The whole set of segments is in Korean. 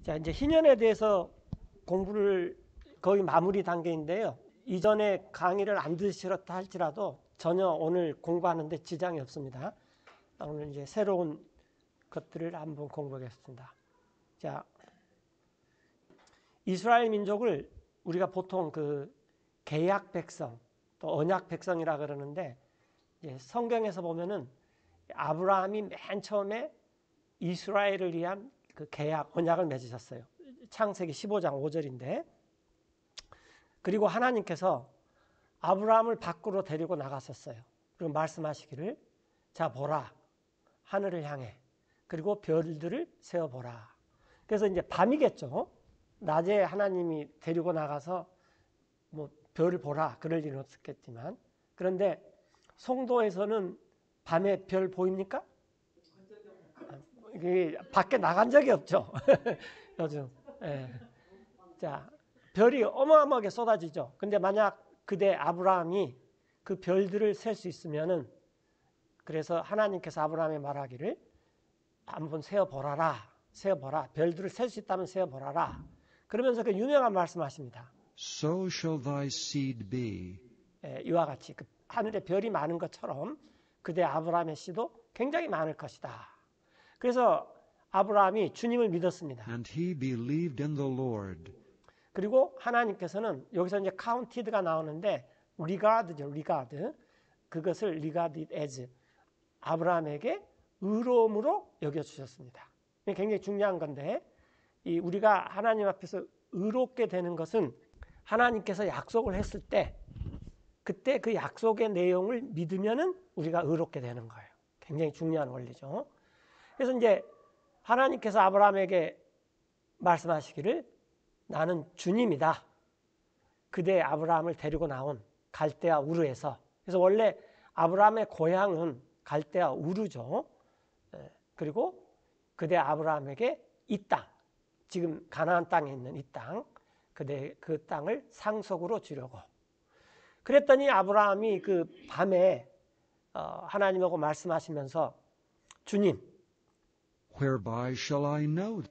자, 이제 희년에 대해서 공부를 거의 마무리 단계인데요. 이전에 강의를 안 들으셨다 할지라도 전혀 오늘 공부하는데 지장이 없습니다. 오늘 이제 새로운 것들을 한번 공부하겠습니다. 자, 이스라엘 민족을 우리가 보통 그 계약 백성 또 언약 백성이라 그러는데, 이제 성경에서 보면은 아브라함이 맨 처음에 이스라엘을 위한 그 계약 언약을 맺으셨어요. 창세기 15장 5절인데, 그리고 하나님께서 아브라함을 밖으로 데리고 나갔었어요. 그리고 말씀하시기를, 자 보라 하늘을 향해 그리고 별들을 세어보라. 그래서 이제 밤이겠죠. 낮에 하나님이 데리고 나가서 뭐 별을 보라 그럴 일은 없었겠지만, 그런데 송도에서는 밤에 별 보입니까? 밖에 나간 적이 없죠. 요즘. 예. 자, 별이 어마어마하게 쏟아지죠. 근데 만약 그대 아브라함이 그 별들을 셀 수 있으면은, 그래서 하나님께서 아브라함에 말하기를 한번 세어보라라. 세어보라. 별들을 셀 수 있다면 세어보라라. 그러면서 그 유명한 말씀하십니다. So shall thy seed be. 예, 이와 같이 그 하늘에 별이 많은 것처럼 그대 아브라함의 씨도 굉장히 많을 것이다. 그래서 아브라함이 주님을 믿었습니다. And he believed in the Lord. 그리고 하나님께서는 여기서 이제 counted가 나오는데 regard죠, regard. 그것을 regarded as 아브라함에게 의로움으로 여겨주셨습니다. 이게 굉장히 중요한 건데, 우리가 하나님 앞에서 의롭게 되는 것은 하나님께서 약속을 했을 때 그때 그 약속의 내용을 믿으면은 우리가 의롭게 되는 거예요. 굉장히 중요한 원리죠. 그래서 이제 하나님께서 아브라함에게 말씀하시기를, 나는 주님이다. 그대 아브라함을 데리고 나온 갈대아 우르에서. 그래서 원래 아브라함의 고향은 갈대아 우르죠. 그리고 그대 아브라함에게 이 땅, 지금 가나안 땅에 있는 이 땅, 그 땅을 상속으로 주려고. 그랬더니 아브라함이 그 밤에 하나님하고 말씀하시면서, 주님, Whereby shall I know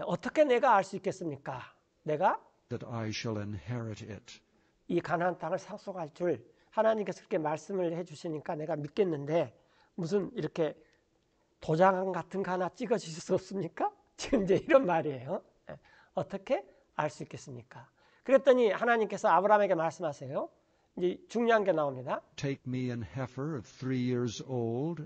어떻게 내가 알 수 있겠습니까? 내가 that I shall inherit it? 이 가나안 땅을 상속할 줄 하나님께서 그렇게 말씀을 해주시니까 내가 믿겠는데, 무슨 이렇게 도장 같은 거 하나 찍어 주실 수 없습니까? 지금 이제 이런 말이에요. 어떻게 알 수 있겠습니까? 그랬더니 하나님께서 아브라함에게 말씀하세요. 이제 중요한 게 나옵니다. Take me an heifer of 3 years old,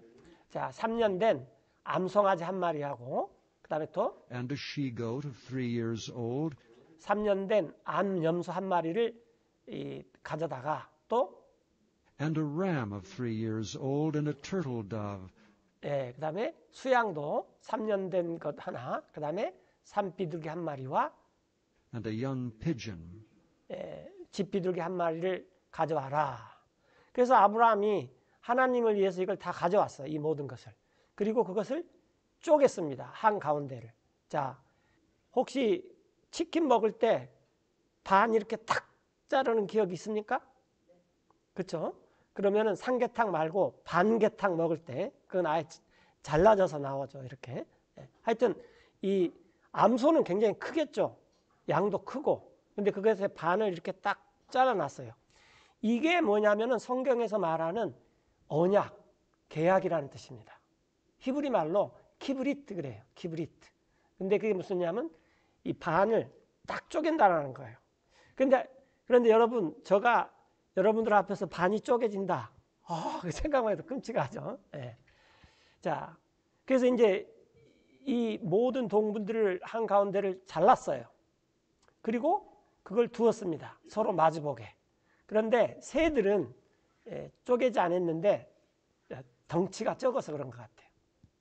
자, 3년 된 암송아지 한 마리하고, 그 다음에 또 and a she-goat of 3 years old, 3년 된 암염소 한 마리를 가져다가, 또 and a ram of 3 years old, and a turtle dove, 그 다음에 수양도 3년 된 것 하나, 그 다음에 산비둘기 한 마리와 and a young pigeon. 집비둘기 한 마리를 가져와라. 그래서 아브라함이 하나님을 위해서 이걸 다 가져왔어요. 이 모든 것을. 그리고 그것을 쪼갰습니다. 한가운데를. 자, 혹시 치킨 먹을 때 반 이렇게 탁 자르는 기억이 있습니까? 그렇죠? 그러면은 삼계탕 말고 반계탕 먹을 때 그건 아예 잘라져서 나오죠. 이렇게. 하여튼 이 암소는 굉장히 크겠죠. 양도 크고. 근데 그것의 반을 이렇게 딱 잘라놨어요. 이게 뭐냐면은 성경에서 말하는 언약, 계약이라는 뜻입니다. 히브리 말로 키브리트 그래요. 키브리트. 근데 그게 무슨냐면 이 반을 딱 쪼갠다라는 거예요. 그런데 여러분, 제가 여러분들 앞에서 반이 쪼개진다. 생각만 해도 끔찍하죠. 예. 자, 그래서 이제 이 모든 동분들을 한가운데를 잘랐어요. 그리고 그걸 두었습니다. 서로 마주보게. 그런데 새들은 쪼개지 않았는데 덩치가 적어서 그런 것 같아요.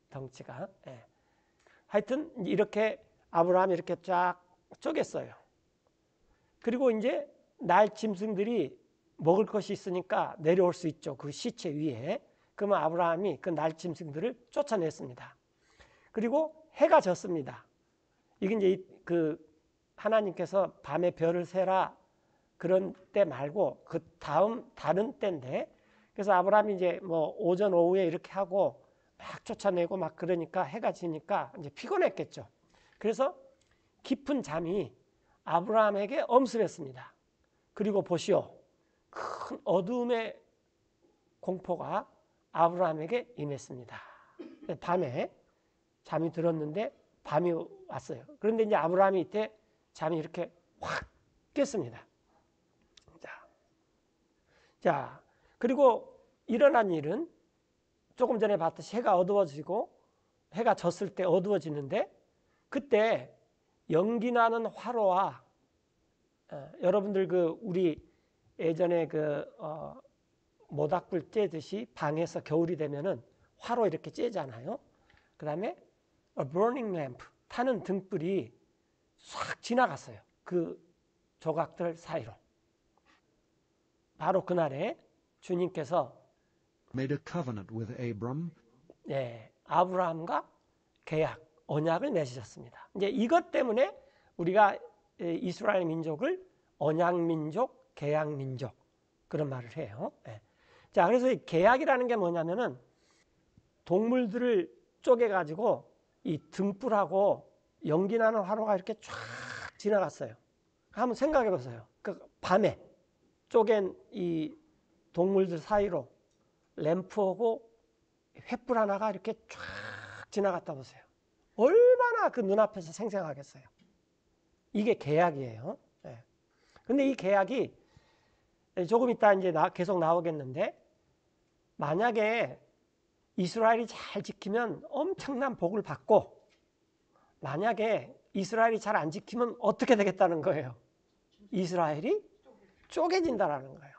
덩치가. 하여튼 이렇게 아브라함이 이렇게 쫙 쪼갰어요. 그리고 이제 날 짐승들이 먹을 것이 있으니까 내려올 수 있죠. 그 시체 위에. 그러면 아브라함이 그 날 짐승들을 쫓아냈습니다. 그리고 해가 졌습니다. 이게 이제 그 하나님께서 밤에 별을 세라 그런 때 말고 그 다음 다른 때인데, 그래서 아브라함이 이제 뭐 오전 오후에 이렇게 하고 막 쫓아내고 막 그러니까 해가 지니까 이제 피곤했겠죠. 그래서 깊은 잠이 아브라함에게 엄습했습니다. 그리고 보시오, 큰 어둠의 공포가 아브라함에게 임했습니다. 밤에 잠이 들었는데 밤이 왔어요. 그런데 이제 아브라함이 이때 잠이 이렇게 확 깼습니다. 자, 그리고 일어난 일은 조금 전에 봤듯이 해가 어두워지고 해가 졌을 때 어두워지는데 그때 연기 나는 화로와 여러분들 우리 예전에 모닥불 쬐듯이 방에서 겨울이 되면은 화로 이렇게 쬐잖아요. 그 다음에 burning lamp, 타는 등불이 싹 지나갔어요. 그 조각들 사이로. 바로 그날에 주님께서 made a covenant with Abram. 아브라함과 계약, 언약을 맺으셨습니다. 이제 이것 때문에 우리가 이스라엘 민족을 언약민족, 계약민족 그런 말을 해요. 자, 그래서 이 계약이라는 게 뭐냐면은 동물들을 쪼개가지고 이 등불하고 연기 나는 화로가 이렇게 쫙 지나갔어요. 한번 생각해 보세요. 그 밤에 쪼갠 이 동물들 사이로 램프하고 횃불 하나가 이렇게 쫙 지나갔다 보세요. 얼마나 그 눈앞에서 생생하겠어요. 이게 계약이에요. 근데 이 계약이 조금 이따 이제 계속 나오겠는데 만약에 이스라엘이 잘 지키면 엄청난 복을 받고 만약에 이스라엘이 잘 안 지키면 어떻게 되겠다는 거예요? 이스라엘이 쪼개진다라는 거예요.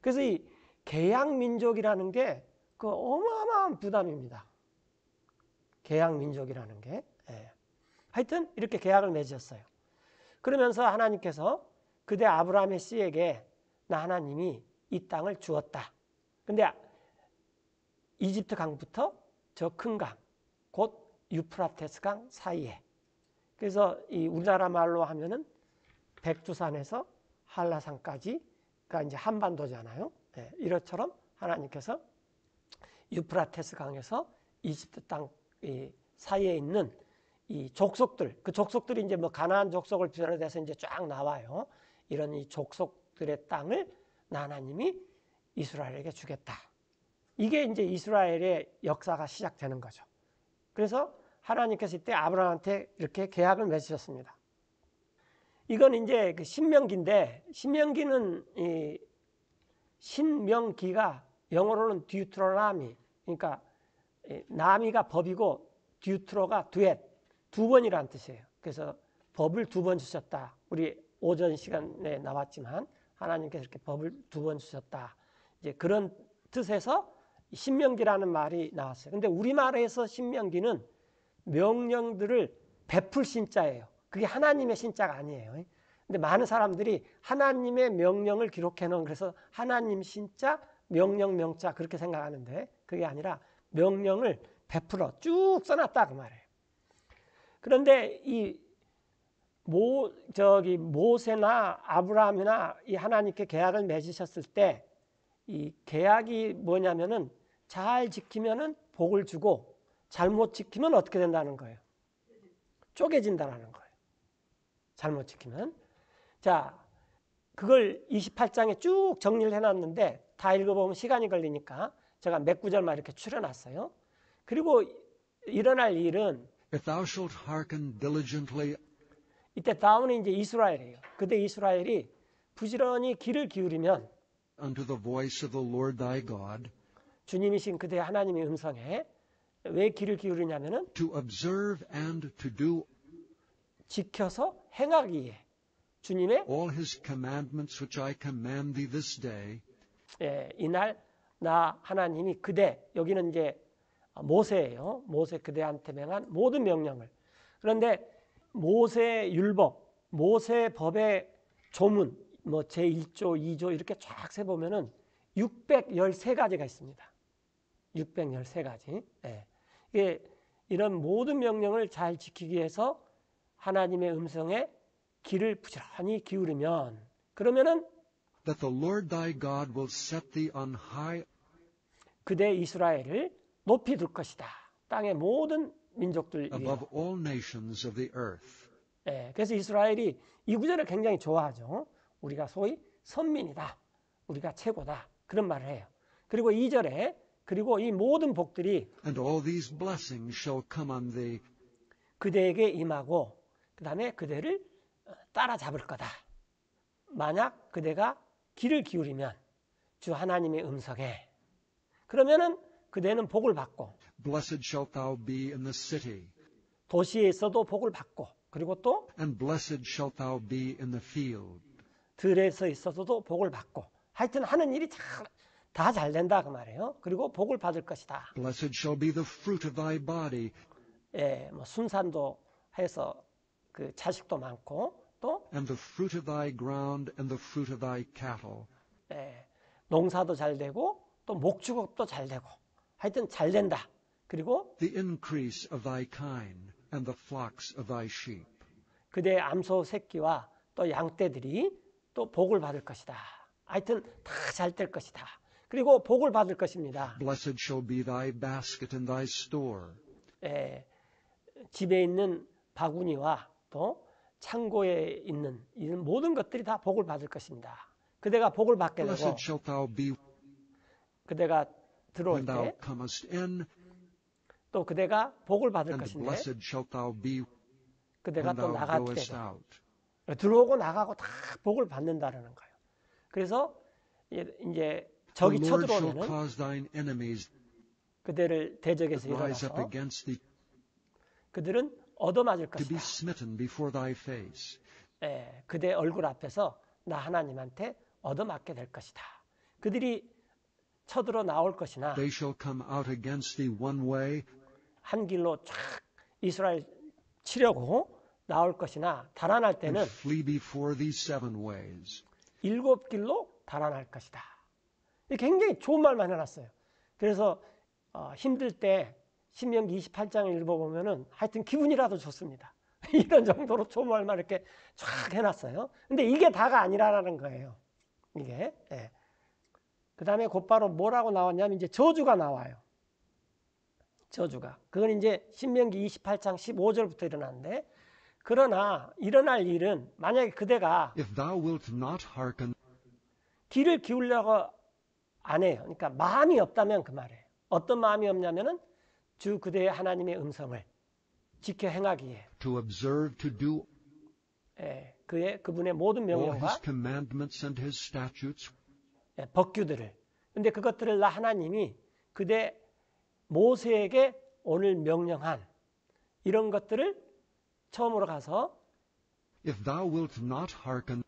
그래서 이 계약민족이라는 게 그 어마어마한 부담입니다. 계약민족이라는 게. 하여튼 이렇게 계약을 맺으셨어요. 그러면서 하나님께서 그대 아브라함의 씨에게 나 하나님이 이 땅을 주었다. 근데 이집트 강부터 저 큰 강, 곧 유프라테스 강 사이에. 그래서 이 우리나라 말로 하면은 백두산에서 한라산까지가 이제 한반도잖아요. 이것처럼 하나님께서 유프라테스 강에서 이집트 땅 사이에 있는 이 족속들, 그 족속들이 이제 뭐 가나안 족속을 비롯해서 이제 쫙 나와요. 이런 이 족속들의 땅을 나 하나님이 이스라엘에게 주겠다. 이게 이제 이스라엘의 역사가 시작되는 거죠. 그래서 하나님께서 이때 아브라함한테 이렇게 계약을 맺으셨습니다. 이건 이제 그 신명기인데, 신명기는 이 신명기가 영어로는 듀트로나미, 그러니까 나미가 법이고 듀트로가 듀엣, 두 번이라는 뜻이에요. 그래서 법을 두 번 주셨다. 우리 오전 시간에 나왔지만 하나님께서 이렇게 법을 두 번 주셨다. 이제 그런 뜻에서 신명기라는 말이 나왔어요. 근데 우리말에서 신명기는 명령들을 베풀 신자예요. 그게 하나님의 신자가 아니에요. 근데 많은 사람들이 하나님의 명령을 기록해 놓은 그래서 하나님 신자, 명령 명자 그렇게 생각하는데 그게 아니라 명령을 베풀어 쭉 써놨다 그 말이에요. 그런데 이 모세나 아브라함이나 이 하나님께 계약을 맺으셨을 때 이 계약이 뭐냐면은 잘 지키면은 복을 주고 잘못 지키면 어떻게 된다는 거예요? 쪼개진다는 거예요. 잘못 지키면. 자, 그걸 28장에 쭉 정리를 해놨는데 다 읽어보면 시간이 걸리니까 제가 몇 구절만 이렇게 추려놨어요. 그리고 일어날 일은 If thou shalt hearken diligently 이때 다운이 이제 이스라엘이에요. 그때 이스라엘이 부지런히 귀를 기울이면 unto the voice of the Lord thy God, 주님이신 그대 하나님의 음성에 왜 귀를 기울이냐면은 to observe and to do 지켜서 행하기에 주님의 all his commandments which I command thee this day, 이날 나 하나님이 그대 여기는 이제 모세예요. 모세 그대한테 명한 모든 명령을. 그런데 모세 율법, 모세 법의 조문, 뭐 제1조, 2조 이렇게 쫙 세보면은 613가지가 있습니다. 613가지. 이게 이런 모든 명령을 잘 지키기 위해서 하나님의 음성에 귀를 부지런히 기울이면 그러면은 that the Lord thy God will set thee on high 그대 이스라엘을 높이 둘 것이다. 땅의 모든 민족들 위에 above all nations of the earth. 예, 그래서 이스라엘이 이 구절을 굉장히 좋아하죠. 우리가 소위 선민이다. 우리가 최고다. 그런 말을 해요. 그리고 2절에 그리고 이 모든 복들이 And all these blessings shall come on thee, 그대에게 임하고 그 다음에 그대를 따라잡을 거다. 만약 그대가 귀를 기울이면 주 하나님의 음성에 그러면은 그대는 복을 받고 blessed shalt thou be in the city, 도시에 있어도 복을 받고 그리고 또 and blessed shalt thou be in the field. 들에서 있어서도 복을 받고 하여튼 하는 일이 다 잘 된다 그 말이에요. 그리고 복을 받을 것이다. Blessed shall be the fruit of thy body, 예, 뭐 순산도 해서 그 자식도 많고 또 and the fruit of thy ground, and the fruit of thy cattle. 예, 농사도 잘 되고 또 목축업도 잘 되고 하여튼 잘 된다. 그리고 The increase of thy kine, and the flocks of thy sheep. 그대의 암소 새끼와 또 양떼들이 또 복을 받을 것이다. 하여튼 다 잘 될 것이다. 그리고 복을 받을 것입니다. Blessed shall be thy basket and thy store. 예, 집에 있는 바구니와 또 창고에 있는 이런 모든 것들이 다 복을 받을 것입니다. 그대가 복을 받게 되고 Blessed shalt thou be 그대가 들어올 when thou 때 comest in, 또 그대가 복을 받을 and 것인데 blessed shalt thou be 그대가 when 또 thou 나갈 goest 때도 out. 들어오고 나가고 다 복을 받는다라는 거예요. 그래서 이제 적이 The Lord shall 쳐들어오면은 cause thine enemies 그대를 대적에서 that rise up 일어나서 against thee 그들은 얻어맞을 to be 것이다. smitten before thy face. 예, 그대 얼굴 앞에서 나 하나님한테 얻어맞게 될 것이다. 그들이 쳐들어 나올 것이나 They shall come out against thee one way, 한 길로 쫙 이스라엘 치려고 나올 것이나 달아날 and 때는 flee before thee seven ways. 7길로 달아날 것이다. 굉장히 좋은 말만 해놨어요. 그래서 힘들 때 신명기 28장을 읽어보면은 하여튼 기분이라도 좋습니다. 이런 정도로 좋은 말만 이렇게 쫙 해놨어요. 근데 이게 다가 아니라는 거예요. 이게. 예. 그 다음에 곧바로 뭐라고 나왔냐면 이제 저주가 나와요. 저주가. 그건 이제 신명기 28장 15절부터 일어나는데 그러나 일어날 일은 만약에 그대가 If thou wilt not hearken, 귀를 기울려고 안 해요. 그러니까 마음이 없다면 그 말이에요. 어떤 마음이 없냐면은 주 그대의 하나님의 음성을 지켜 행하기에 to observe to do 그분의 모든 all 명령과 his commandments and his statutes, 법규들을. 근데 그것들을 나 하나님이 그대 모세에게 오늘 명령한 이런 것들을 처음으로 가서 if thou wilt not hearken,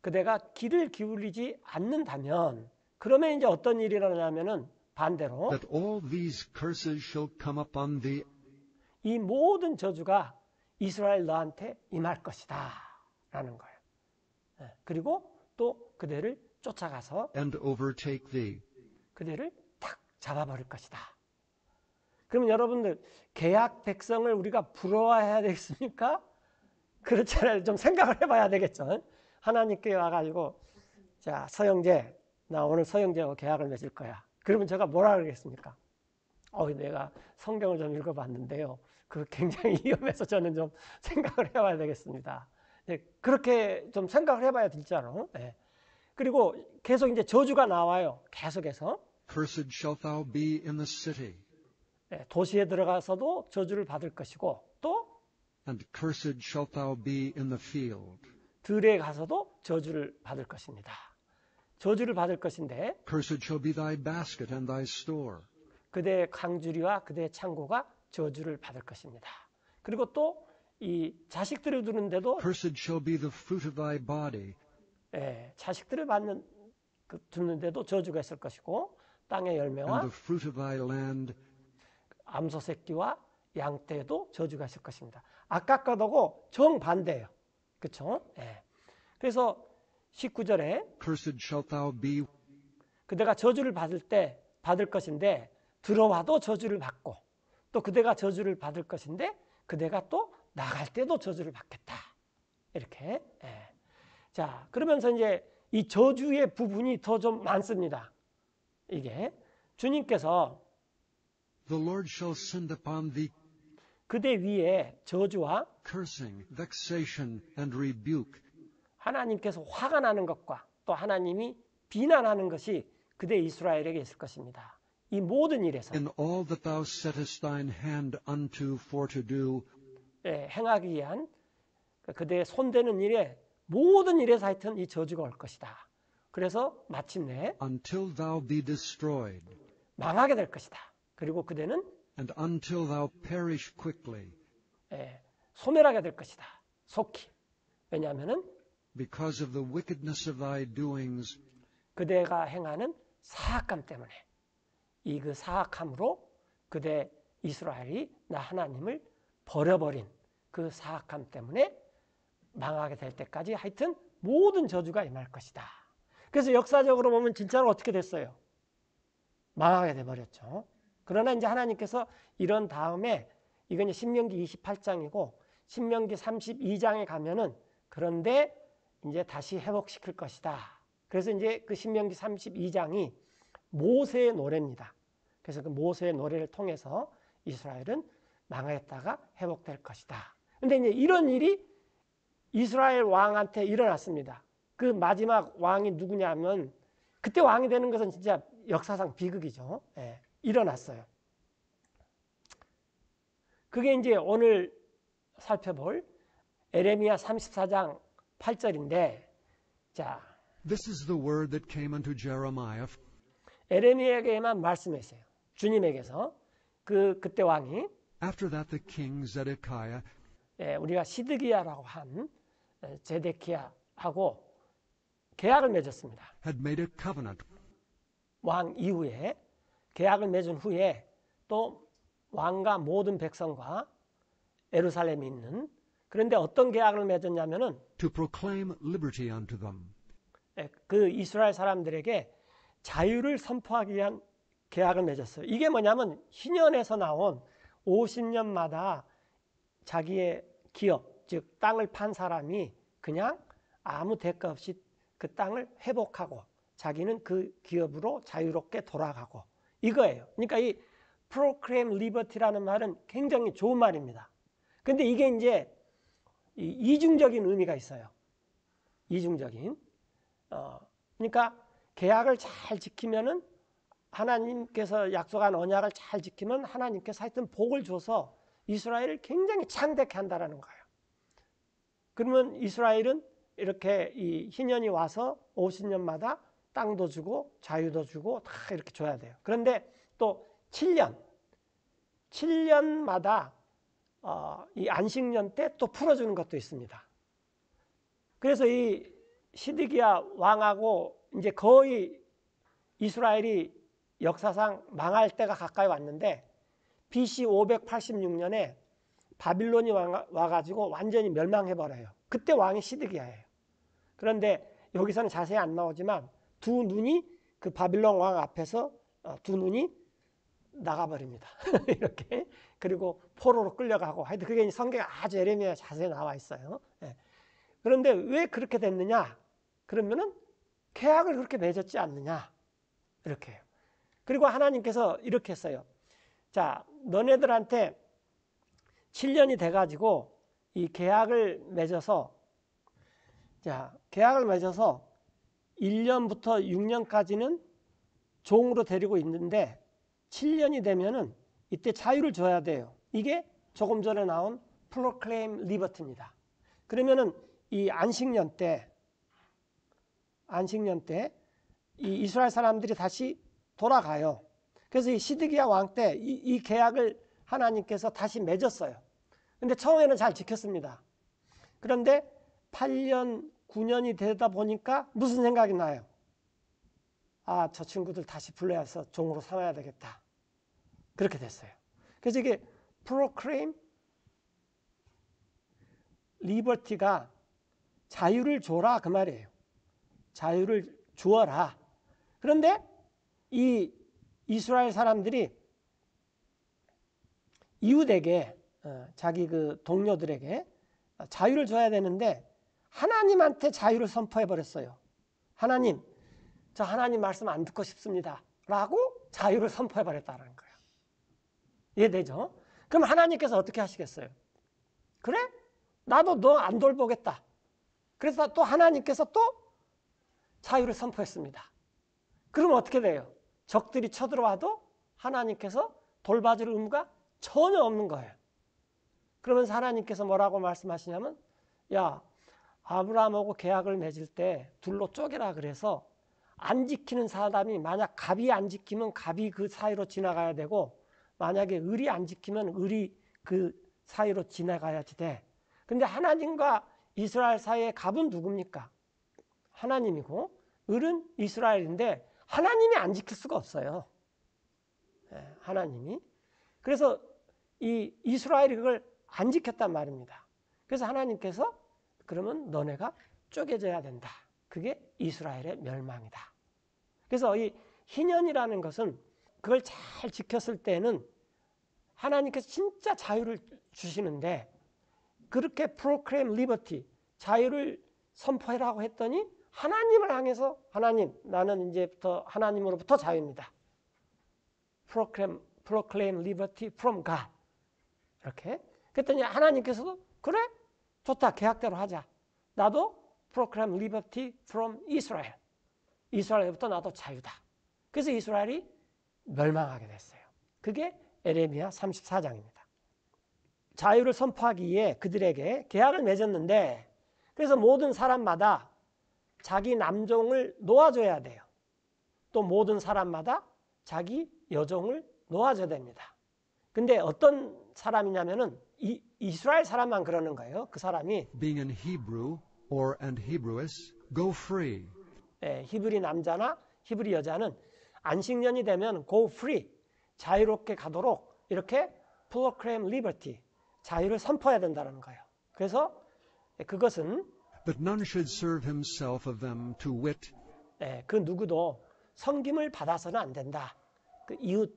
그대가 귀를 기울이지 않는다면 그러면 이제 어떤 일이 일어나냐면은 반대로 that all these curses shall come upon thee, 이 모든 저주가 이스라엘 너한테 임할 것이다 라는 거예요. 그리고 또 그대를 쫓아가서 and overtake thee. 그대를 탁 잡아버릴 것이다. 그러면 여러분들 계약 백성을 우리가 부러워해야 되겠습니까? 그렇잖아요. 좀 생각을 해봐야 되겠죠. 하나님께 와가지고 자 서영재 나 오늘 서영재하고 계약을 맺을 거야. 그러면 제가 뭐라 그러겠습니까? 내가 성경을 좀 읽어봤는데요. 그 굉장히 위험해서 저는 좀 생각을 해봐야 되겠습니다. 그렇게 좀 생각을 해봐야 진짜로. 그리고 계속 이제 저주가 나와요. 계속해서. Cursed shalt thou be in the city, 도시에 들어가서도 저주를 받을 것이고 또 and cursed shalt thou be in the field. 들에 가서도 저주를 받을 것입니다. 저주를 받을 것인데 Cursed shall be thy basket and thy store. 그대의 강주리와 그대의 창고가 저주를 받을 것입니다. 그리고 또 이 자식들을 두는데도 Cursed shall be the fruit of thy body, 자식들을 두는데도 저주가 있을 것이고 땅의 and 열매와 the fruit of thy land, 암소 새끼와 양떼도 저주가 있을 것입니다. 아까 거하고 정반대예요. 그렇죠? 그래서 19절에 cursed shalt thou be 그대가 저주를 받을 것인데 들어와도 저주를 받고 또 그대가 저주를 받을 것인데 그대가 또 나갈 때도 저주를 받겠다. 이렇게. 자, 그러면서 이제 이 저주의 부분이 더 좀 많습니다. 이게 주님께서 the Lord shall send upon thee 그대 위에 저주와 cursing, vexation, and rebuke 하나님께서 화가 나는 것과 또 하나님이 비난하는 것이 그대 이스라엘에게 있을 것입니다. 이 모든 일에서 in all that thou settest thine hand unto for to do, 행하기 위한 그대의 손대는 일에 모든 일에서 하여튼 이 저주가 올 것이다. 그래서 마침내 until thou be destroyed, 망하게 될 것이다. 그리고 그대는 and until thou perish quickly, 소멸하게 될 것이다. 속히. 왜냐하면은 because of the wickedness of thy doings, 그대가 행하는 사악함 때문에 이 그 사악함으로 그대 이스라엘이 나 하나님을 버려버린 그 사악함 때문에 망하게 될 때까지 하여튼 모든 저주가 임할 것이다. 그래서 역사적으로 보면 진짜로 어떻게 됐어요? 망하게 돼버렸죠. 그러나 이제 하나님께서 이런 다음에 이건 신명기 28장이고 신명기 32장에 가면은 그런데 이제 다시 회복시킬 것이다. 그래서 이제 그 신명기 32장이 모세의 노래입니다. 그래서 그 모세의 노래를 통해서 이스라엘은 망했다가 회복될 것이다. 근데 이제 이런 일이 이스라엘 왕한테 일어났습니다. 그 마지막 왕이 누구냐면 그때 왕이 되는 것은 진짜 역사상 비극이죠. 일어났어요. 그게 이제 오늘 살펴볼 에레미야 34장 8절인데 자, this is the word that came unto Jeremiah 에레미야에게만 말씀했어요. 주님에게서 그때 왕이 after that the king Zedekiah 우리가 시드기야라고 한 제데키야하고 계약을 맺었습니다. had made a covenant 왕 이후에 계약을 맺은 후에 또 왕과 모든 백성과 예루살렘에 있는 그런데 어떤 계약을 맺었냐면은 to proclaim liberty unto them. 그 이스라엘 사람들에게 자유를 선포하기 위한 계약을 맺었어요. 이게 뭐냐면 희년에서 나온 50년마다 자기의 기업, 즉 땅을 판 사람이 그냥 아무 대가 없이 그 땅을 회복하고 자기는 그 기업으로 자유롭게 돌아가고 이거예요. 그러니까 이 proclaim liberty라는 말은 굉장히 좋은 말입니다. 근데 이게 이제 이중적인 의미가 있어요. 이중적인. 그러니까 계약을 잘 지키면은 하나님께서 약속한 언약을 잘 지키면 하나님께서 하여튼 복을 줘서 이스라엘을 굉장히 창대케 한다라는 거예요. 그러면 이스라엘은 이렇게 이 희년이 와서 50년마다 땅도 주고 자유도 주고 다 이렇게 줘야 돼요. 그런데 또 7년마다 이 안식년 때 또 풀어주는 것도 있습니다. 그래서 이 시드기야 왕하고 이제 거의 이스라엘이 역사상 망할 때가 가까이 왔는데 BC 586년에 바빌론이 와가지고 완전히 멸망해버려요. 그때 왕이 시드기야예요. 그런데 여기서는 자세히 안 나오지만 두 눈이 그 바빌론 왕 앞에서 두 눈이 나가버립니다. 이렇게. 그리고 포로로 끌려가고 하여튼 그게 성경에 아주 예레미야에 자세히 나와 있어요. 그런데 왜 그렇게 됐느냐? 그러면은 계약을 그렇게 맺었지 않느냐? 이렇게 해요. 그리고 하나님께서 이렇게 했어요. 자, 너네들한테 7년이 돼가지고 이 계약을 맺어서 1년부터 6년까지는 종으로 데리고 있는데 7년이 되면은 이때 자유를 줘야 돼요. 이게 조금 전에 나온 proclaim liberty입니다. 그러면은 이 안식년 때 이 이스라엘 사람들이 다시 돌아가요. 그래서 이 시드기야 왕 때 이 계약을 하나님께서 다시 맺었어요. 근데 처음에는 잘 지켰습니다. 그런데 8년, 9년이 되다 보니까 무슨 생각이 나요? 아, 저 친구들 다시 불러서 종으로 삼아야 되겠다. 그렇게 됐어요. 그래서 이게 proclaim liberty가 자유를 줘라 그 말이에요. 자유를 주어라. 그런데 이 이스라엘 사람들이 이웃에게 자기 그 동료들에게 자유를 줘야 되는데 하나님한테 자유를 선포해 버렸어요. 하나님, 저 하나님 말씀 안 듣고 싶습니다. 라고 자유를 선포해 버렸다는 거예요. 이해되죠? 그럼 하나님께서 어떻게 하시겠어요? 그래? 나도 너 안 돌보겠다. 그래서 또 하나님께서 또 자유를 선포했습니다. 그러면 어떻게 돼요? 적들이 쳐들어와도 하나님께서 돌봐줄 의무가 전혀 없는 거예요. 그러면서 하나님께서 뭐라고 말씀하시냐면, 야, 아브라함하고 계약을 맺을 때 둘로 쪼개라 그래서 안 지키는 사람이, 만약 갑이 안 지키면 갑이 그 사이로 지나가야 되고, 만약에 을이 안 지키면 을이 그 사이로 지나가야지 돼. 근데 하나님과 이스라엘 사이의 갑은 누굽니까? 하나님이고 을은 이스라엘인데 하나님이 안 지킬 수가 없어요. 하나님이. 그래서 이 이스라엘이 그걸 안 지켰단 말입니다. 그래서 하나님께서 그러면 너네가 쪼개져야 된다. 그게 이스라엘의 멸망이다. 그래서 이 희년이라는 것은 그걸 잘 지켰을 때는 하나님께서 진짜 자유를 주시는데, 그렇게 proclaim liberty, 자유를 선포해라고 했더니 하나님을 향해서, 하나님, 나는 이제부터 하나님으로부터 자유입니다. proclaim liberty from God. 이렇게. 그랬더니 하나님께서도 그래? 좋다. 계약대로 하자. 나도 proclaim liberty from Israel. 이스라엘부터 나도 자유다. 그래서 이스라엘이 멸망하게 됐어요. 그게 에레미야 34장입니다. 자유를 선포하기 위해 그들에게 계약을 맺었는데, 그래서 모든 사람마다 자기 남종을 놓아줘야 돼요. 또 모든 사람마다 자기 여종을 놓아줘야 됩니다. 근데 어떤 사람이냐면은 이스라엘 사람만 그러는 거예요. 그 사람이 Being an Hebrew or an Hebrewess, go free. 히브리 남자나 히브리 여자는 안식년이 되면 go free, 자유롭게 가도록 이렇게 proclaim liberty, 자유를 선포해야 된다는 거예요. 그래서 그것은 But none should serve himself of them to wit, 그 누구도 섬김을 받아서는 안 된다. 그 이웃,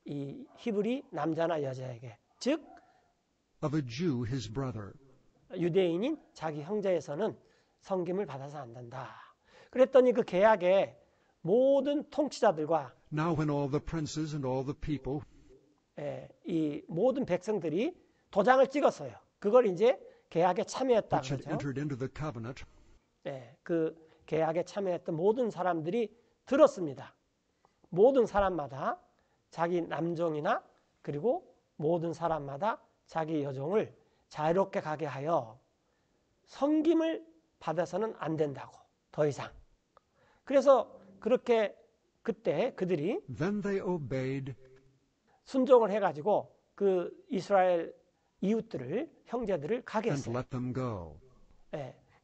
이 히브리 남자나 여자에게, 즉 of a Jew his brother. 유대인인 자기 형제에서는 섬김을 받아서 안 된다. 그랬더니 그 계약에 모든 통치자들과 Now when all the princes and all the people 이 모든 백성들이 도장을 찍었어요. 그걸 이제 계약에 참여했다는 which had 거죠. entered into the covenant 그 계약에 참여했던 모든 사람들이 들었습니다. 모든 사람마다 자기 남종이나 그리고 모든 사람마다 자기 여종을 자유롭게 가게 하여 섬김을 받아서는 안 된다고, 더 이상. 그래서 그렇게 그때 그들이 Then they obeyed 순종을 해가지고 그 이스라엘 이웃들을, 형제들을 가게 and 했어요. let them go.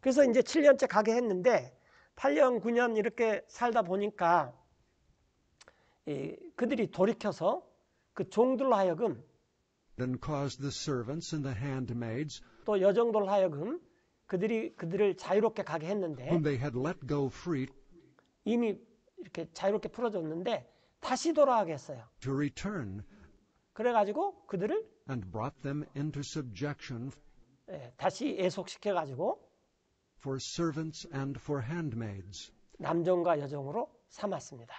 그래서 이제 7년째 가게 했는데 8년, 9년 이렇게 살다 보니까 그들이 돌이켜서 그 종들로 하여금, And caused the servants and the handmaids 또 여종들로 하여금 그들을 자유롭게 가게 했는데, whom they had let go free 이미 이렇게 자유롭게 풀어줬는데 다시 돌아가게 했어요. to return 그래가지고 그들을 and brought them into subjection 다시 애속시켜가지고 for servants and for handmaids. 남종과 여종으로 삼았습니다.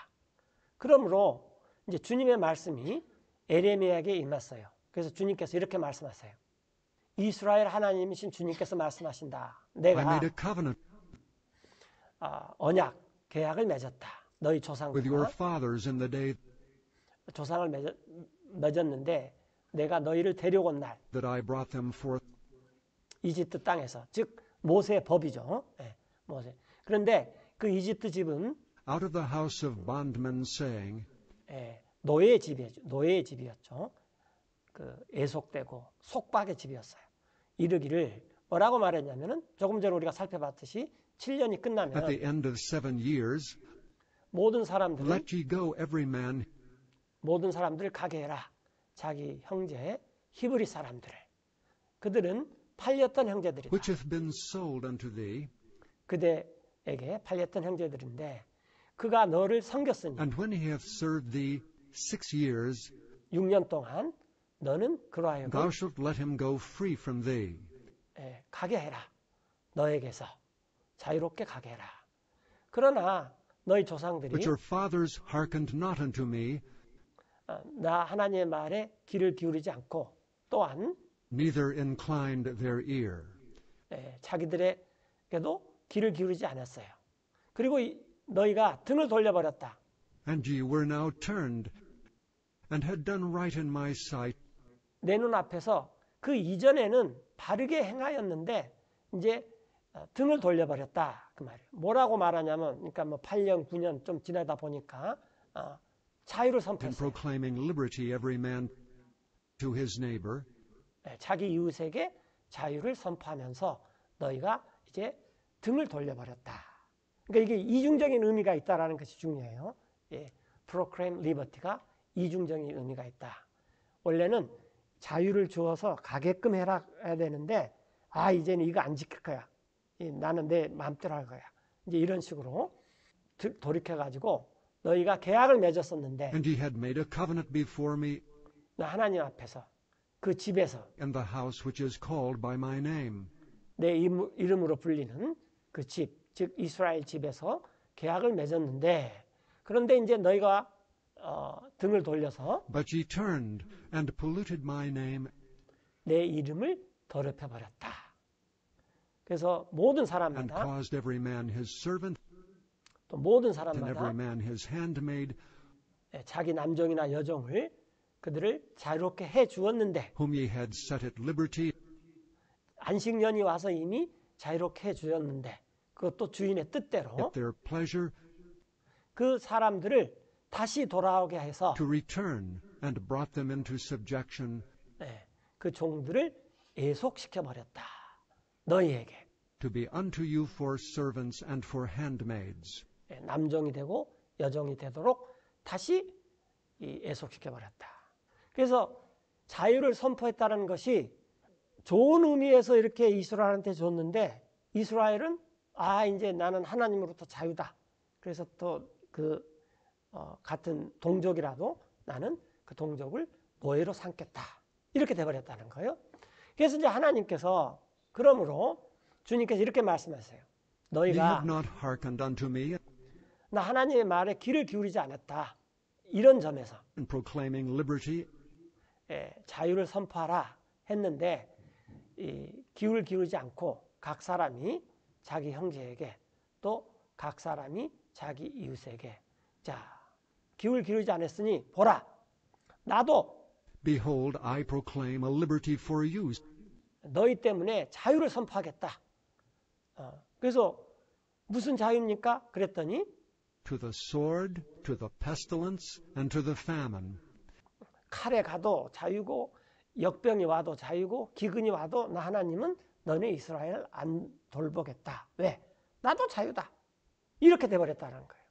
그러므로 이제 주님의 말씀이 에레미야에게 임했어요. 그래서 주님께서 이렇게 말씀하세요. 이스라엘 하나님이신 주님께서 말씀하신다. I 내가 made a covenant 언약, 계약을 맺었다. 너희 with your 조상들과 fathers in the day 조상을 맺었는데 내가 너희를 데려온 날 that I brought them forth 이집트 땅에서, 즉 모세의 법이죠. 모세. 그런데 그 이집트 집은 out of the house of bondmen, saying, 노예의 집이었죠. 그 애속되고 속박의 집이었어요. 이르기를 뭐라고 말했냐면은 조금 전에 우리가 살펴봤듯이 7년이 at 끝나면 the end of 7 years, 모든 사람들을 let ye go every man 가게 해라. 자기 형제 히브리 사람들을. 그들은 팔렸던 형제들이다. which hath been sold unto thee, 그대에게 팔렸던 형제들인데 그가 너를 섬겼으니 and when he hath served thee 6 years, 6년 동안 너는 그로 하여금 thou shalt let him go free from thee. 가게 해라. 너에게서 자유롭게 가게 해라. 그러나 너희 조상들이 But your fathers hearkened not unto me, 나 하나님의 말에 귀를 기울이지 않고 또한 neither inclined their ear. 자기들에게도 귀를 기울이지 않았어요. 그리고 너희가 등을 돌려버렸다. And ye were now turned, and had done right in my sight. 내 눈 앞에서 그 이전에는 바르게 행하였는데 이제 등을 돌려버렸다 그 말이에요. 뭐라고 말하냐면, 그러니까 뭐 8년, 9년 좀 지나다 보니까 자유를 In 선포했어요. proclaiming liberty every man to his neighbor, 자기 이웃에게 자유를 선포하면서 너희가 이제 등을 돌려버렸다. 그러니까 이게 이중적인 의미가 있다라는 것이 중요해요. proclaim liberty가 이중적인 의미가 있다. 원래는 자유를 주어서 가게끔 해야 되는데, 이제는 이거 안 지킬 거야. 나는 내 마음대로 할 거야. 이제 이런 식으로 돌이켜가지고 너희가 계약을 맺었었는데, and ye had made a covenant before me 나 하나님 앞에서 그 집에서 in the house which is called by my name. 내 이름으로 불리는 그 집, 즉 이스라엘 집에서 계약을 맺었는데, 그런데 이제 너희가 등을 돌려서 But ye turned and polluted my name, 내 이름을 더럽혀 버렸다. 그래서 모든 and 사람마다, caused every man his servant 또 모든 and every 사람마다 man his handmaid, 자기 남종이나 여종을 그들을 자유롭게 해 주었는데, whom ye had set at liberty, 안식년이 와서 이미 자유롭게 해 주었는데, 그것도 주인의 뜻대로 at their pleasure, 그 사람들을 다시 돌아오게 해서 to return, and brought them into subjection, 그 종들을 애속시켜 버렸다. 너희에게 to be unto you for servants and for handmaids. 남종이 되고 여종이 되도록 다시 애속시켜 버렸다. 그래서 자유를 선포했다는 것이 좋은 의미에서 이렇게 이스라엘한테 줬는데, 이스라엘은 이제 나는 하나님으로부터 자유다. 그래서 또 같은 동족이라도 나는 그 동족을 노예로 삼겠다. 이렇게 돼버렸다는 거예요. 그래서 이제 하나님께서, 그러므로 주님께서 이렇게 말씀하세요. Ye have 너희가 not hearkened unto me 나 하나님의 말에 귀를 기울이지 않았다. 이런 점에서 in proclaiming liberty, 자유를 선포하라 했는데, 귀를 기울이지 않고 각 사람이 자기 형제에게, 또 각 사람이 자기 이웃에게, 귀를 기울이지 않았으니 보라, 나도 behold, I proclaim a liberty for you. 너희 때문에 자유를 선포하겠다. 그래서 무슨 자유입니까? 그랬더니 To the sword, to the pestilence, and to the famine. 칼에 가도 자유고, 역병이 와도 자유고, 기근이 와도 나 하나님은 너네 이스라엘을 안 돌보겠다. 왜? 나도 자유다. 이렇게 돼버렸다는 거예요.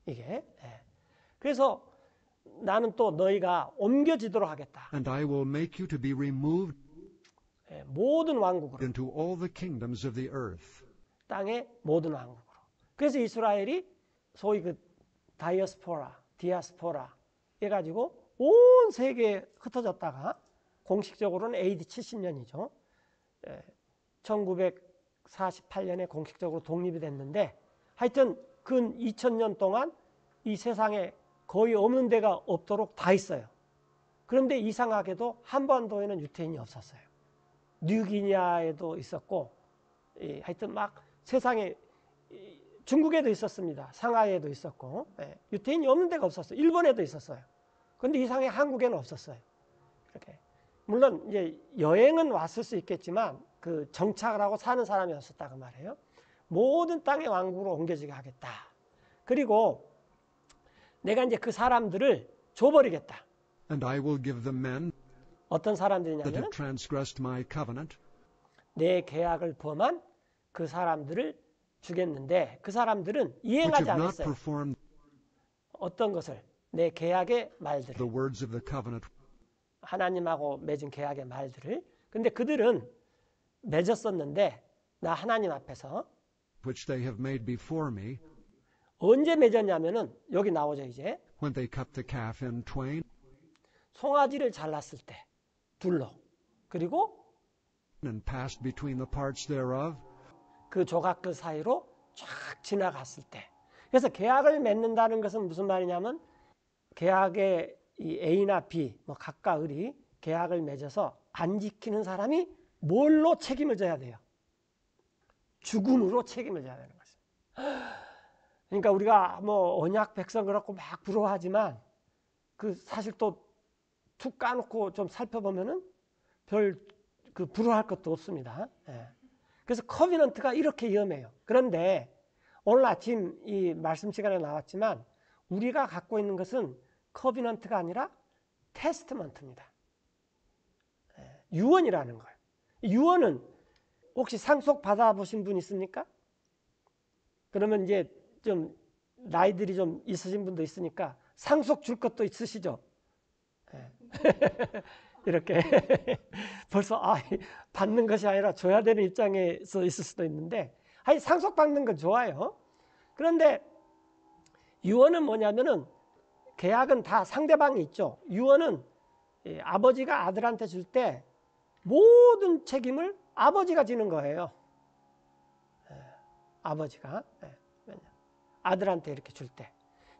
이게. 그래서 나는 또 너희가 옮겨지도록 하겠다. And I will make you to be removed 모든 왕국으로, into all the kingdoms of the earth. 땅의 모든 왕국으로. 그래서 이스라엘이 소위 디아스포라 해가지고 온 세계에 흩어졌다가 공식적으로는 AD 70년이죠. 1948년에 공식적으로 독립이 됐는데, 하여튼 근 2000년 동안 이 세상에 거의 없는 데가 없도록 다 있어요. 그런데 이상하게도 한반도에는 유태인이 없었어요. 뉴기니아에도 있었고, 하여튼 막 세상에, 중국에도 있었습니다. 상하이에도 있었고, 유태인이 없는 데가 없었어요. 일본에도 있었어요. 그런데 이상하게 한국에는 없었어요. 이렇게. 물론 이제 여행은 왔을 수 있겠지만 그 정착을 하고 사는 사람이 없었다고 말해요. 모든 땅의 왕국으로 옮겨지게 하겠다. 그리고 내가 이제 그 사람들을 줘버리겠다. And I will give the men 어떤 that 사람들이냐면 have transgressed my covenant, 내 계약을 범한 그 사람들을 주겠는데, 그 사람들은 which 이행하지 have not 않았어요. performed 어떤 것을? 내 계약의 the 말들을, words of the covenant 하나님하고 맺은 계약의 말들을. 근데 그들은 맺었었는데, 나 하나님 앞에서 which they have made before me, 언제 맺었냐면은 여기 나오죠. 이제 when they cut the calf in twain, 송아지를 잘랐을 때 둘로, 그리고 and passed between the parts thereof, 그 조각들 사이로 쫙 지나갔을 때. 그래서 계약을 맺는다는 것은 무슨 말이냐면, 계약의 이 A나 B, 뭐 각각 을이 계약을 맺어서 안 지키는 사람이 뭘로 책임을 져야 돼요? 죽음으로 책임을 져야 되는 것입니다. 그러니까 우리가 뭐 언약 백성 그렇고 막 부러워하지만 그 사실 또 툭 까놓고 좀 살펴보면은 별 그 부러워할 것도 없습니다. 예. 그래서 커비넌트가 이렇게 위험해요. 그런데 오늘 아침 이 말씀 시간에 나왔지만 우리가 갖고 있는 것은 커비넌트가 아니라 테스트먼트입니다. 예. 유언이라는 거예요. 유언은 혹시 상속 받아보신 분 있습니까? 그러면 이제 좀 나이들이 좀 있으신 분도 있으니까 상속 줄 것도 있으시죠? 예. 이렇게 벌써 받는 것이 아니라 줘야 되는 입장에서 있을 수도 있는데 상속 받는 건 좋아요. 그런데 유언은 뭐냐면은 계약은 다 상대방이 있죠. 유언은 아버지가 아들한테 줄 때 모든 책임을 아버지가 지는 거예요. 아버지가 아들한테 이렇게 줄 때.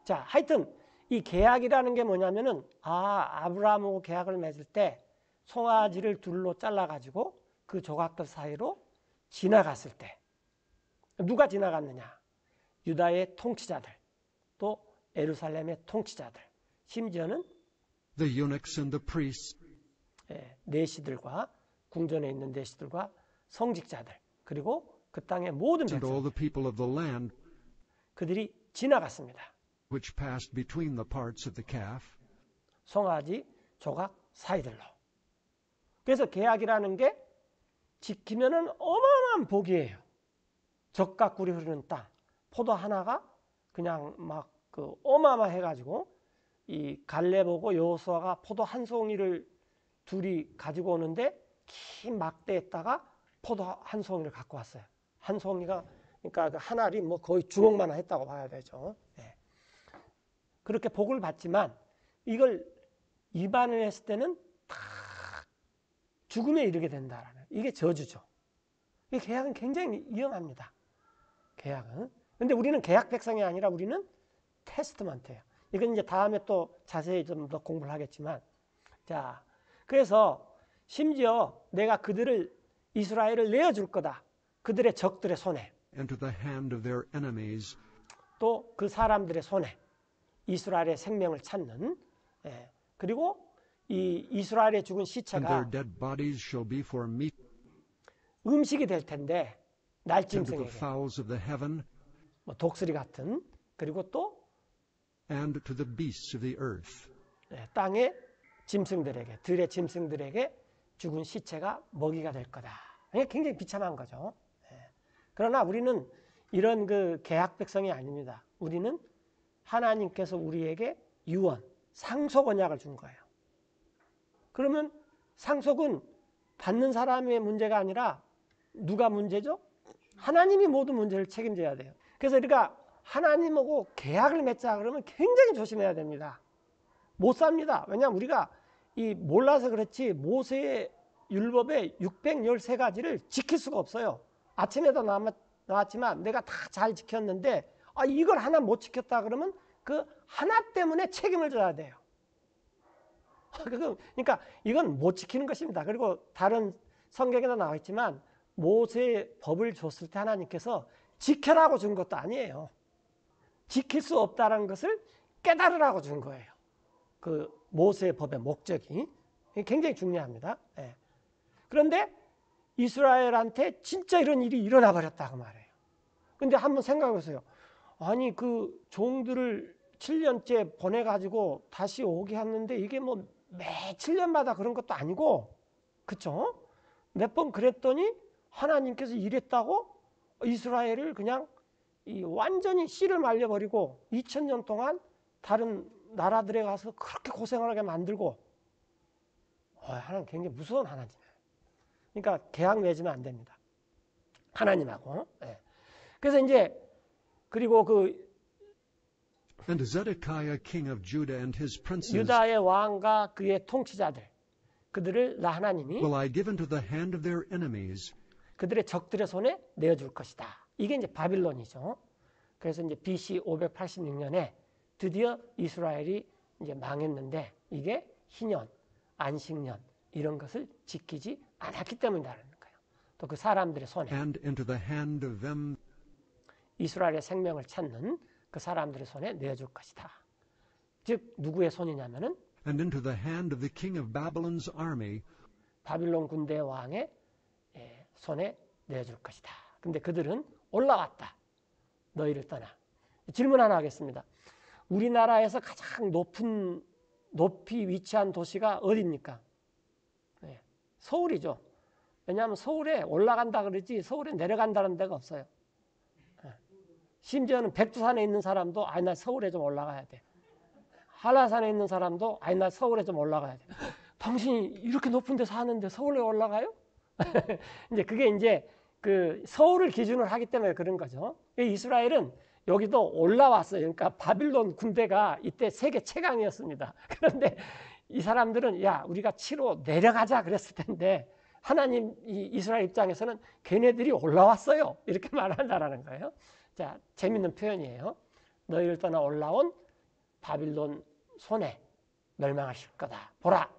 자, 하여튼 이 계약이라는 게 뭐냐면은 아브라함하고 계약을 맺을 때 송아지를 둘로 잘라가지고 그 조각들 사이로 지나갔을 때 누가 지나갔느냐? 유다의 통치자들, 또 예루살렘의 통치자들, 심지어는 the eunuchs and the priests, 내시들과 궁전에 있는 내시들과 성직자들, 그리고 그 땅의 모든 and all 백성, the people of the land 그들이 지나갔습니다. which passed between the parts of the calf. 송아지 조각 사이들로. 그래서 계약이라는 게 지키면은 어마어마한 복이에요. 젖과 꿀이 흐르는 땅, 포도 하나가 그냥 막 그 어마어마해가지고 이 갈렙하고 여호수아가 포도 한 송이를 둘이 가지고 오는데 긴 막대에다가 포도 한 송이를 갖고 왔어요. 한 송이가 그러니까 그 한 알이 뭐 거의 주먹만 했다고 봐야 되죠. 네. 그렇게 복을 받지만 이걸 위반을 했을 때는 다 죽음에 이르게 된다라는 이게 저주죠. 이 계약은 굉장히 위험합니다. 계약은. 근데 우리는 계약 백성이 아니라 우리는 테스트먼트예요. 이건 이제 다음에 또 자세히 좀 더 공부를 하겠지만, 자, 그래서 심지어 내가 그들을 이스라엘을 내어줄 거다. 그들의 적들의 손에, And to the hand of their enemies, 또 그 사람들의 손에 이스라엘의 생명을 찾는, 그리고 이 이스라엘의 죽은 and 시체가 their dead bodies shall be for meat 음식이 될 텐데 unto the 날짐승에게 fowls of the heaven 뭐 독수리 같은, 그리고 또 and to the beasts of the earth. 땅의 짐승들에게, 들의 짐승들에게 죽은 시체가 먹이가 될 거다. 이게 굉장히 비참한 거죠. 그러나 우리는 이런 그 계약 백성이 아닙니다. 우리는 하나님께서 우리에게 유언, 상속 언약을 준 거예요. 그러면 상속은 받는 사람의 문제가 아니라 누가 문제죠? 하나님이 모든 문제를 책임져야 돼요. 그래서 우리가 하나님하고 계약을 맺자 그러면 굉장히 조심해야 됩니다. 못 삽니다. 왜냐하면 우리가 이 몰라서 그렇지 모세의 율법의 613가지를 지킬 수가 없어요. 아침에도 나왔지만 내가 다 잘 지켰는데 이걸 하나 못 지켰다 그러면 그 하나 때문에 책임을 져야 돼요. 그러니까 이건 못 지키는 것입니다. 그리고 다른 성경에도 나와 있지만 모세의 법을 줬을 때 하나님께서 지켜라고 준 것도 아니에요. 지킬 수 없다는 것을 깨달으라고 준 거예요. 그 모세의 법의 목적이 굉장히 중요합니다. 그런데 이스라엘한테 진짜 이런 일이 일어나 버렸다고 말해요. 근데 한번 생각해 보세요. 아니 그 종들을 7년째 보내가지고 다시 오게 했는데 이게 뭐 매 7년마다 그런 것도 아니고, 그쵸? 몇 번 그랬더니 하나님께서 이랬다고 이스라엘을 그냥 완전히 씨를 말려버리고 2000년 동안 다른 나라들에 가서 그렇게 고생을 하게 만들고, 하나님 굉장히 무서운 하나님이에요. 그러니까 계약 맺으면 안 됩니다. 하나님하고. 그래서 이제 그리고 그 And Zedekiah king of Judah and his princes 유다의 왕과 그의 통치자들, 그들을 나 하나님이 will I give into the hand of their enemies, 그들의 적들의 손에 내어줄 것이다. 이게 이제 바빌론이죠. 그래서 이제 BC 586년에 드디어 이스라엘이 이제 망했는데 이게 희년, 안식년, 이런 것을 지키지 않았기 때문이라는 거예요. 또 그 사람들의 손에 and into the hand of them 이스라엘의 생명을 찾는 그 사람들의 손에 내어줄 것이다. 즉 누구의 손이냐면은 and into the hand of the king of Babylon's army, 바빌론 군대 왕의 손에 내어줄 것이다. 근데 그들은 올라왔다. 너희를 떠나. 질문 하나 하겠습니다. 우리나라에서 가장 높이 위치한 도시가 어디입니까? 네, 서울이죠. 왜냐하면 서울에 올라간다 그러지 서울에 내려간다는 데가 없어요. 네. 심지어는 백두산에 있는 사람도 나 서울에 좀 올라가야 돼. 한라산에 있는 사람도 나 서울에 좀 올라가야 돼. 당신이 이렇게 높은 데 사는데 서울에 올라가요? 이제 그게 이제 그 서울을 기준으로 하기 때문에 그런 거죠. 이스라엘은 여기도 올라왔어요. 그러니까 바빌론 군대가 이때 세계 최강이었습니다. 그런데 이 사람들은 야 우리가 치러 내려가자 그랬을 텐데 하나님 이스라엘 입장에서는 걔네들이 올라왔어요. 이렇게 말한다라는 거예요. 자, 재밌는 표현이에요. 너희를 떠나 올라온 바빌론 손에 멸망하실 거다. 보라,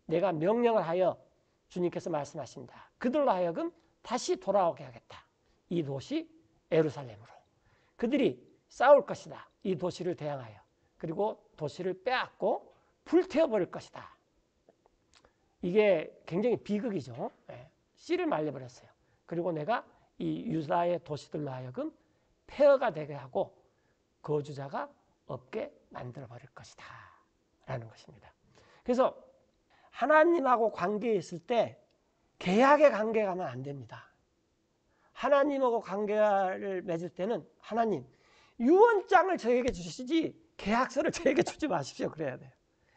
내가 명령을 하여 주님께서 말씀하신다. 그들로 하여금 다시 돌아오게 하겠다. 이 도시 예루살렘으로. 그들이 싸울 것이다. 이 도시를 대항하여. 그리고 도시를 빼앗고 불태워버릴 것이다. 이게 굉장히 비극이죠. 씨를 말려버렸어요. 그리고 내가 이 유다의 도시들로 하여금 폐허가 되게 하고 거주자가 없게 만들어버릴 것이다. 라는 것입니다. 그래서 하나님하고 관계에 있을 때 계약의 관계가 하면 안 됩니다. 하나님하고 관계를 맺을 때는 하나님 유언장을 저에게 주시지 계약서를 저에게 주지 마십시오. 그래야 돼요.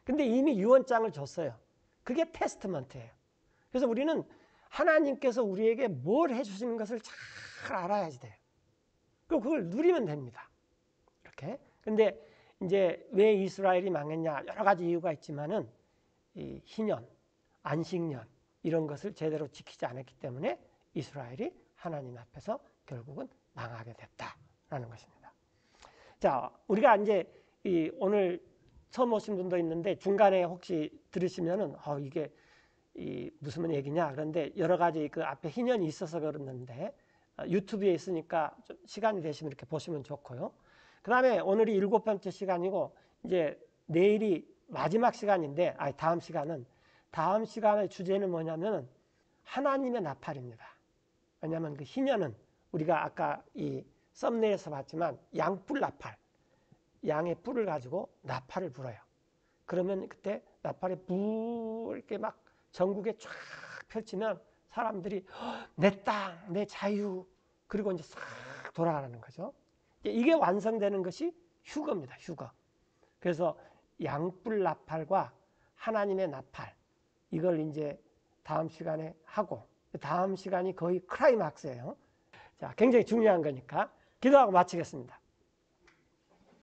근데 이미 유언장을 줬어요. 그게 테스트먼트예요. 그래서 우리는 하나님께서 우리에게 뭘 해주시는 것을 잘 알아야지 돼요. 그리고 그걸 누리면 됩니다. 이렇게. 근데 이제 왜 이스라엘이 망했냐 여러 가지 이유가 있지만은 이 희년, 안식년 이런 것을 제대로 지키지 않았기 때문에 이스라엘이 하나님 앞에서 결국은 망하게 됐다라는 것입니다. 자, 우리가 이제 오늘 처음 오신 분도 있는데 중간에 혹시 들으시면은 이게 무슨 얘기냐 그런데 여러 가지 그 앞에 희년이 있어서 그러는데 유튜브에 있으니까 좀 시간이 되시면 이렇게 보시면 좋고요. 그 다음에 오늘이 7번째 시간이고 이제 내일이 마지막 시간인데 다음 시간의 주제는 뭐냐면 하나님의 나팔입니다. 왜냐하면 그 희년은 우리가 아까 이 썸네일에서 봤지만 양뿔 나팔, 양의 뿔을 가지고 나팔을 불어요. 그러면 그때 나팔이 이렇게 막 전국에 쫙 펼치면 사람들이 내 땅, 내 자유 그리고 이제 싹 돌아가는 거죠. 이게 완성되는 것이 휴거입니다. 휴거. 그래서 양뿔 나팔과 하나님의 나팔 이걸 이제 다음 시간에 하고 다음 시간이 거의 클라이막스예요. 자, 굉장히 중요한 거니까 기도하고 마치겠습니다.